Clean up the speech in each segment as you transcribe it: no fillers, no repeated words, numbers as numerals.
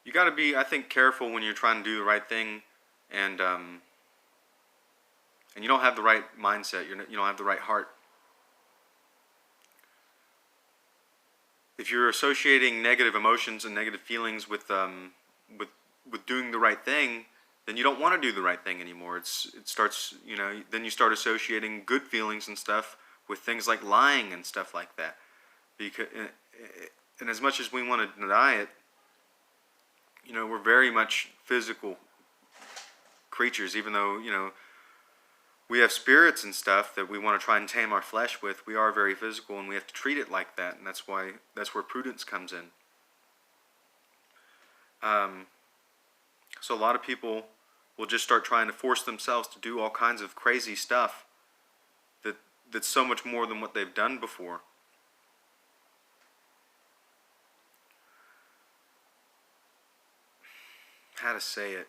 you got to be, I think, careful when you're trying to do the right thing, and and you don't have the right mindset. You don't have the right heart. If you're associating negative emotions and negative feelings with with doing the right thing, then you don't want to do the right thing anymore. It starts, then you start associating good feelings and stuff with things like lying and stuff like that. Because and as much as we want to deny it, we're very much physical creatures. Even though we have spirits and stuff that we want to try and tame our flesh with, we are very physical, and we have to treat it like that. And that's where prudence comes in. So a lot of people will just start trying to force themselves to do all kinds of crazy stuff that's so much more than what they've done before. How to say it?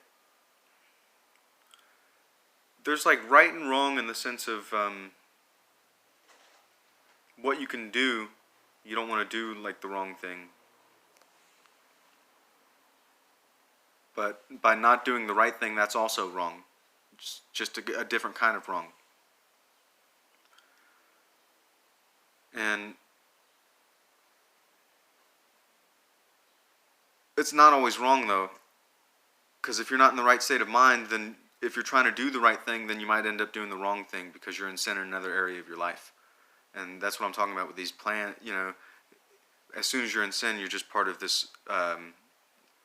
There's like right and wrong in the sense of what you can do. You don't want to do like the wrong thing. But by not doing the right thing, that's also wrong. Just a different kind of wrong. And it's not always wrong, though. Because if you're not in the right state of mind, then if you're trying to do the right thing, then you might end up doing the wrong thing because you're in sin in another area of your life. And that's what I'm talking about with these as soon as you're in sin, you're just part of this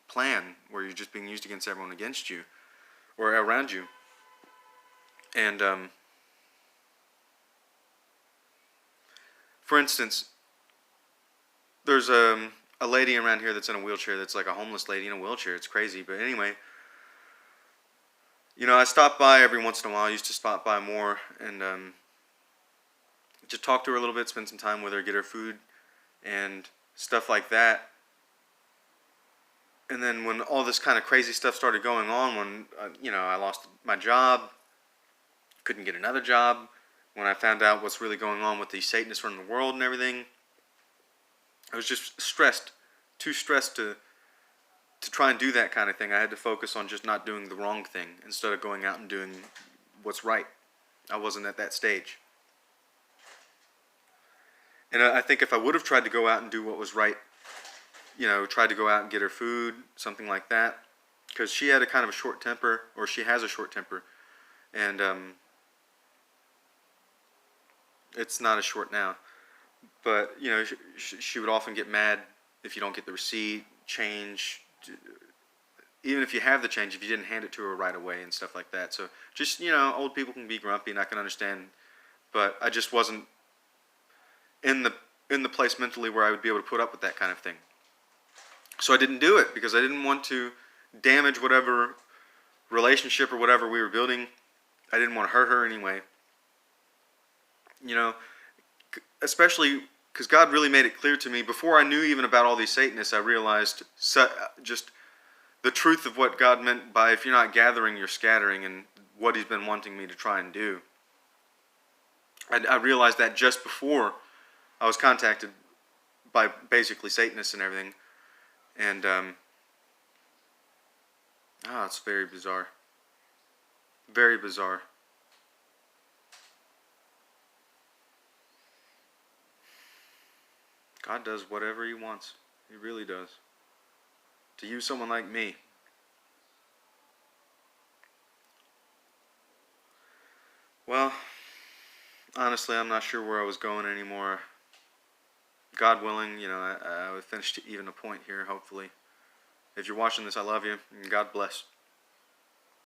plan where you're just being used against everyone against you or around you. And for instance, there's a lady around here that's in a wheelchair, that's like a homeless lady in a wheelchair. It's crazy. But anyway, I stop by every once in a while. I used to stop by more and just talk to her a little bit, spend some time with her, get her food and stuff like that. And then when all this kind of crazy stuff started going on, when I lost my job, couldn't get another job, when I found out what's really going on with these Satanists running the world and everything, I was just stressed, too stressed to try and do that kind of thing. I had to focus on just not doing the wrong thing instead of going out and doing what's right. I wasn't at that stage. And I think if I would have tried to go out and do what was right, tried to go out and get her food, something like that, because she had a kind of a short temper, or she has a short temper, and it's not as short now. But, she would often get mad if you don't get the receipt, change, even if you have the change, if you didn't hand it to her right away and stuff like that. So just, old people can be grumpy, and I can understand, but I just wasn't in the place mentally where I would be able to put up with that kind of thing. So I didn't do it because I didn't want to damage whatever relationship or whatever we were building. I didn't want to hurt her anyway. Especially because God really made it clear to me before I knew even about all these Satanists. I realized just the truth of what God meant by, if you're not gathering, you're scattering, and what He's been wanting me to try and do. I realized that just before I was contacted by basically Satanists and everything. And it's very bizarre. Very bizarre. God does whatever He wants. He really does. To use someone like me. Well, honestly, I'm not sure where I was going anymore. God willing, I would finish to even a point here, hopefully. If you're watching this, I love you, and God bless.